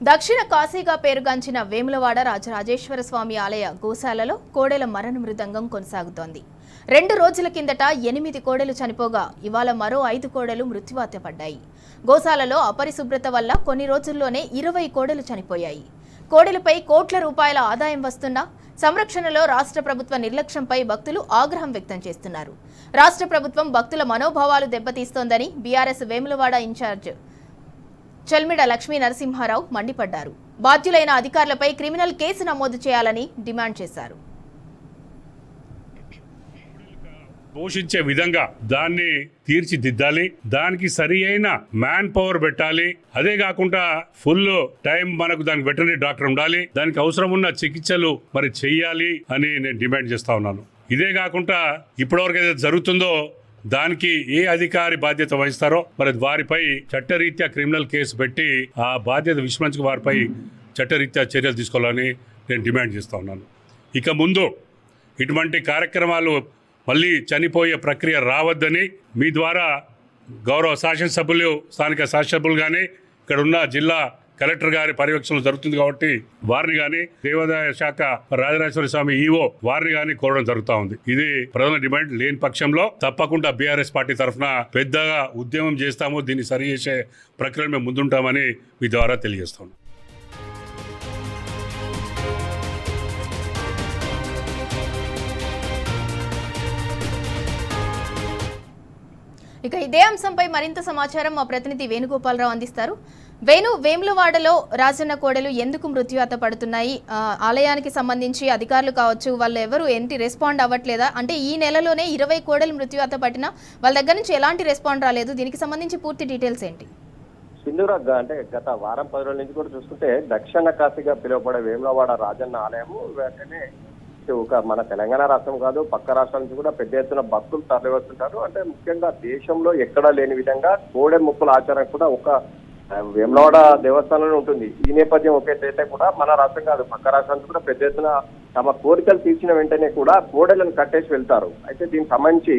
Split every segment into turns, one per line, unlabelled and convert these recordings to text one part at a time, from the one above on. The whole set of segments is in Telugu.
దక్షిణ కాశీగా పేరుగాంచిన వేములవాడ రాజరాజేశ్వర స్వామి ఆలయ గోశాలలో కోడెల మరణ మృదంగం కొనసాగుతోంది. 2 రోజుల కిందట 8 కోడెలు చనిపోగా ఇవాళ మరో 5 కోడెలు మృత్యువాత పడ్డాయి. గోశాలలో అపరిశుభ్రత వల్ల కొన్ని రోజుల్లోనే 20 కోడెలు చనిపోయాయి. కోడెలపై కోట్ల రూపాయల ఆదాయం వస్తున్నా సంరక్షణలో రాష్ట్ర ప్రభుత్వ నిర్లక్ష్యంపై భక్తులు ఆగ్రహం వ్యక్తం చేస్తున్నారు. రాష్ట్ర ప్రభుత్వం భక్తుల మనోభావాలు దెబ్బతీస్తోందని బీఆర్ఎస్ వేములవాడ ఇన్ఛార్జ్ చెల్మిడ లక్ష్మీ నరసింహారావు మండిపడ్డారు. బాధ్యులైన అధికారులపై క్రిమినల్ కేసు నమోదు చేయాలని డిమాండ్ చేశారు.
పోషించే విధంగా దాన్ని తీర్చిదిద్దాలి, దానికి సరి అయిన మ్యాన్ పవర్ పెట్టాలి. అదే కాకుండా ఫుల్ టైం మనకు దానికి వెటర్నరీ డాక్టర్ ఉండాలి, దానికి అవసరం ఉన్న చికిత్సలు మరి చెయ్యాలి అని నేను డిమాండ్ చేస్తా ఉన్నాను. ఇదే కాకుండా ఇప్పటివరకు ఏదైతే జరుగుతుందో దానికి ఏ అధికారి బాధ్యత వహిస్తారో మరి వారిపై చట్టరీత్యా క్రిమినల్ కేసు పెట్టి ఆ బాధ్యత విస్మరించి వారిపై చట్టరీత్యా చర్యలు తీసుకోవాలని నేను డిమాండ్ చేస్తా ఉన్నాను. ఇక ముందు ఇటువంటి కార్యక్రమాలు మళ్ళీ చనిపోయే ప్రక్రియ రావద్దని మీ ద్వారా గౌరవ శాసనసభ్యులు, స్థానిక శాసనసభ్యులు కానీ ఇక్కడ ఉన్న జిల్లా కలెక్టర్ గారి పర్యవేక్షణలో జరుగుతుంది కాబట్టి వారిని కానీ దేవాదాయ శాఖ రాజరాజేశ్వర స్వామి ఈవో వారిని కానీ కోరడం జరుగుతూ ఉంది. ఇది ప్రధాన డిమాండ్. లేని పక్షంలో తప్పకుండా బీఆర్ఎస్ పార్టీ తరఫున పెద్దగా ఉద్యమం చేస్తాము, దీన్ని సరి చేసే ప్రక్రియను మేము ముందుంటామని మీ ద్వారా తెలియజేస్తాము.
ఇక ఇదే అంశంపై మరింత సమాచారం మా ప్రతినిధి వేణుగోపాలరావు అందిస్తారు. వేములవాడలో రాజన్న కోడెలు ఎందుకు మృత్యువాత పడుతున్నాయి? ఆలయానికి సంబంధించి అధికారులు కావచ్చు, వాళ్ళు ఎవరు ఏంటి రెస్పాండ్ అవ్వట్లేదా? అంటే ఈ నెలలోనే 20 కోడెలు మృత్యువాత పట్టినా వాళ్ళ దగ్గర నుంచి ఎలాంటి రెస్పాండ్ రాలేదు. దీనికి సంబంధించి పూర్తి డీటెయిల్స్ ఏంటి?
సింధూర, అంటే గత వారం 10 రోజుల నుంచి కూడా చూసుకుంటే దక్షిణ కాశీగా పిలువబడే వేములవాడ రాజన్న ఆలయము వెంటనే ఒక మన తెలంగాణ రాష్ట్రం కాదు, పక్క రాష్ట్రాల నుంచి కూడా పెద్ద ఎత్తున భక్తులు తరలివస్తుంటారు. అంటే ముఖ్యంగా దేశంలో ఎక్కడా లేని విధంగా కోడె ముక్కుల ఆచారం కూడా ఒక వేములవాడ దేవస్థానంలో ఉంటుంది. ఈ నేపథ్యం ఒకేటైతే కూడా మన రాష్ట్రం కాదు, పక్క రాష్ట్రానికి కూడా పెద్ద ఎత్తున తమ కోరికలు తీర్చిన వెంటనే కూడా కోడెలను కట్టేసి వెళ్తారు. అయితే దీనికి సంబంధించి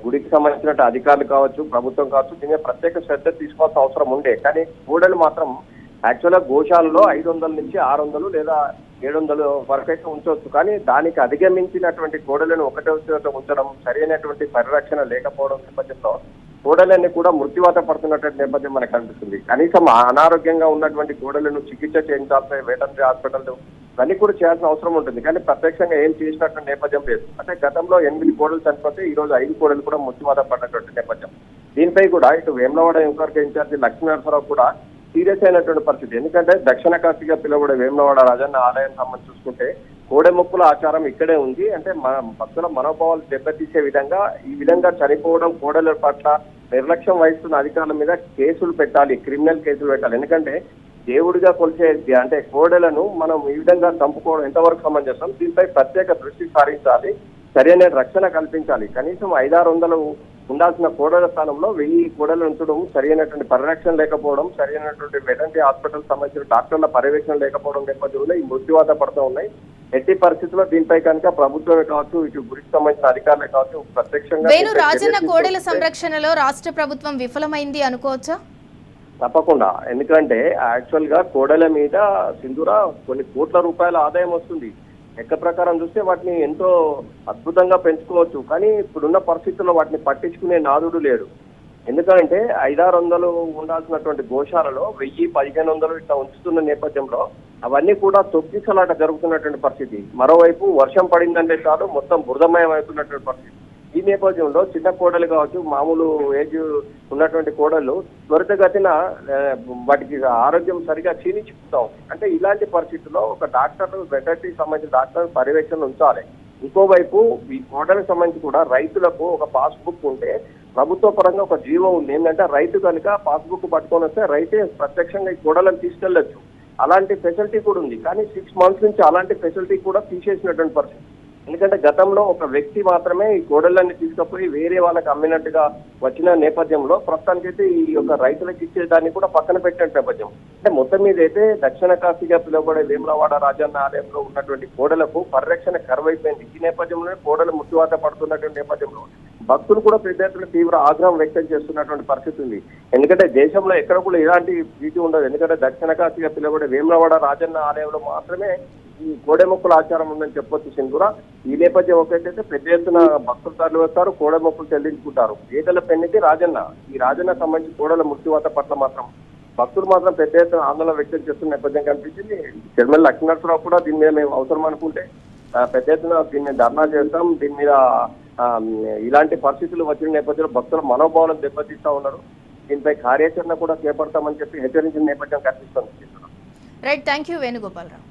గుడికి సంబంధించిన అధికారులు కావచ్చు, ప్రభుత్వం కావచ్చు, దీని ప్రత్యేక శ్రద్ధ తీసుకోవాల్సిన అవసరం ఉండే. కానీ కోడెలు మాత్రం యాక్చువల్గా గోశాలలో 500 నుంచి 600 లేదా 700 వరకు అయితే ఉంచవచ్చు. కానీ దానికి అధిగమించినటువంటి కోడలను ఒకటే ఉంచడం, సరైనటువంటి పరిరక్షణ లేకపోవడం నేపథ్యంలో కోడలన్నీ కూడా మృత్యువాత పడుతున్నటువంటి నేపథ్యం మనకు కనిపిస్తుంది. కనీసం అనారోగ్యంగా ఉన్నటువంటి కోడలను చికిత్స చేయించాల్సిన వెటర్నరీ హాస్పిటల్ ఇవన్నీ కూడా చేయాల్సిన అవసరం ఉంటుంది. కానీ ప్రత్యక్షంగా ఏం చేసినటువంటి నేపథ్యం లేదు. అంటే గతంలో 8 కోడలు చనిపోతే ఈ రోజు 5 కోడలు కూడా మృత్యువాత పడినటువంటి నేపథ్యం. దీనిపై కూడా ఇటు వేములవాడ ఎంక్వైరీ ఇన్ఛార్జి లక్ష్మీ నరసింహారావు కూడా సీరియస్ అయినటువంటి పరిస్థితి. ఎందుకంటే దక్షిణ కాశీగా పిలువబడే వేములవాడ రాజన్న ఆలయం సంబంధించి చూసుకుంటే కోడె మొక్కుల ఆచారం ఇక్కడే ఉంది. అంటే మన భక్తుల మనోభావాలు దెబ్బతీసే విధంగా ఈ విధంగా చనిపోవడం, కోడెల పట్ల నిర్లక్ష్యం వహిస్తున్న అధికారుల మీద కేసులు పెట్టాలి, క్రిమినల్ కేసులు పెట్టాలి. ఎందుకంటే దేవుడిగా కొలిచే అంటే కోడెలను మనం ఈ విధంగా చంపుకోవడం ఎంతవరకు సమంజసం? దీనిపై ప్రత్యేక దృష్టి సారించాలి, సరైన రక్షణ కల్పించాలి. కనీసం 500-600 ఉండాల్సిన కోడల స్థానంలో 1000 కోడలు ఉంచడం, సరైనటువంటి పరిరక్షణ లేకపోవడం, సరైనటువంటి వెటర్నరీ హాస్పిటల్ సంబంధించిన డాక్టర్ల పర్యవేక్షణ లేకపోవడం నేపథ్యంలో ఈ మృత్యువాత పడుతూ ఉన్నాయి. ఎట్టి పరిస్థితుల్లో దీనిపై కనుక ప్రభుత్వమే కావచ్చు, ఇటు గురికి సంబంధించిన అధికారులే కావచ్చు ప్రత్యక్షంగా
రాజన్న కోడెల సంరక్షణలో రాష్ట్ర ప్రభుత్వం విఫలమైంది అనుకోవచ్చా?
తప్పకుండా. ఎందుకంటే యాక్చువల్ గా కోడల మీద సింధూర కొన్ని కోట్ల రూపాయల ఆదాయం వస్తుంది. లెక్క ప్రకారం చూస్తే వాటిని ఎంతో అద్భుతంగా పెంచుకోవచ్చు. కానీ ఇప్పుడున్న పరిస్థితుల్లో వాటిని పట్టించుకునే నాదుడు లేడు. ఎందుకంటే 500-600 ఉండాల్సినటువంటి గోశాలలో 1000-1500 ఇట్లా ఉంచుతున్న నేపథ్యంలో అవన్నీ కూడా తొక్కిసలాట జరుగుతున్నటువంటి పరిస్థితి. మరోవైపు వర్షం పడిందంటే చాలు మొత్తం బురదమయం అవుతున్నటువంటి పరిస్థితి. ఈ నేపథ్యంలో చిన్న కోడలు కావచ్చు, మామూలు ఏజ్ ఉన్నటువంటి కోడలు త్వరితగతిన వాటికి ఆరోగ్యం సరిగా క్షీణించిపోతా ఉంది. అంటే ఇలాంటి పరిస్థితుల్లో ఒక డాక్టర్, వెటర్నరీ సంబంధించిన డాక్టర్ పర్యవేక్షణ ఉంచాలి. ఇంకోవైపు ఈ కోడలకు సంబంధించి కూడా రైతులకు ఒక పాస్బుక్ ఉంటే ప్రభుత్వ పరంగా ఒక జీవో ఉంది. ఏంటంటే రైతు కనుక పాస్బుక్ పట్టుకొని వస్తే రైతే ప్రత్యక్షంగా ఈ కోడలను తీసుకెళ్లొచ్చు. అలాంటి ఫెసిలిటీ కూడా ఉంది. కానీ 6 మంత్స్ నుంచి అలాంటి ఫెసిలిటీ కూడా తీసేసినటువంటి పరిస్థితి. ఎందుకంటే గతంలో ఒక వ్యక్తి మాత్రమే ఈ కోడళ్ళని తీసుకుపోయి వేరే వాళ్ళకి అమ్మినట్టుగా వచ్చిన నేపథ్యంలో ప్రస్తుతానికైతే ఈ యొక్క రైతులకు ఇచ్చేదాన్ని కూడా పక్కన పెట్టిన నేపథ్యం. అంటే మొత్తం మీద అయితే దక్షిణ కాశీగా పిలువబడే వేములవాడ రాజన్న ఆలయంలో ఉన్నటువంటి కోడలకు పరిరక్షణ కరువైపోయింది. ఈ నేపథ్యంలో కోడలు మృత్యువాత పడుతున్నటువంటి నేపథ్యంలో భక్తులు కూడా పెద్ద ఎత్తున తీవ్ర ఆగ్రహం వ్యక్తం చేస్తున్నటువంటి పరిస్థితి ఉంది. ఎందుకంటే దేశంలో ఎక్కడ కూడా ఇలాంటి భీతి ఉండదు. ఎందుకంటే దక్షిణ కాశీగా పిలువబడే వేములవాడ రాజన్న ఆలయంలో మాత్రమే ఈ కోడెమొక్కుల ఆచారం ఉందని చెప్పొచ్చు సింధూర. ఈ నేపథ్యం ఒకటైతే పెద్ద ఎత్తున భక్తులు తరలి వస్తారు, కోడెమొక్కులు చెల్లించుకుంటారు. ఏదల పెన్నిది రాజన్న. ఈ రాజన్న సంబంధించి కోడల మృత్యువాత పట్ల మాత్రం భక్తులు మాత్రం పెద్ద ఎత్తున ఆందోళన వ్యక్తం చేస్తున్న నేపథ్యం కనిపించింది. తిరుమల లక్ష్మీనరసింహరావు కూడా దీని మీద మేము అవసరం అనుకుంటే పెద్ద ఎత్తున దీన్ని ధర్నా చేస్తాం, దీని మీద ఇలాంటి పరిస్థితులు వచ్చిన నేపథ్యంలో భక్తుల మనోభావాలను దెబ్బతీస్తా ఉన్నారు, దీనిపై కార్యాచరణ కూడా చేపడతామని చెప్పి హెచ్చరించిన నేపథ్యం కనిపిస్తుంది.
Right, thank you Venugopala Rao.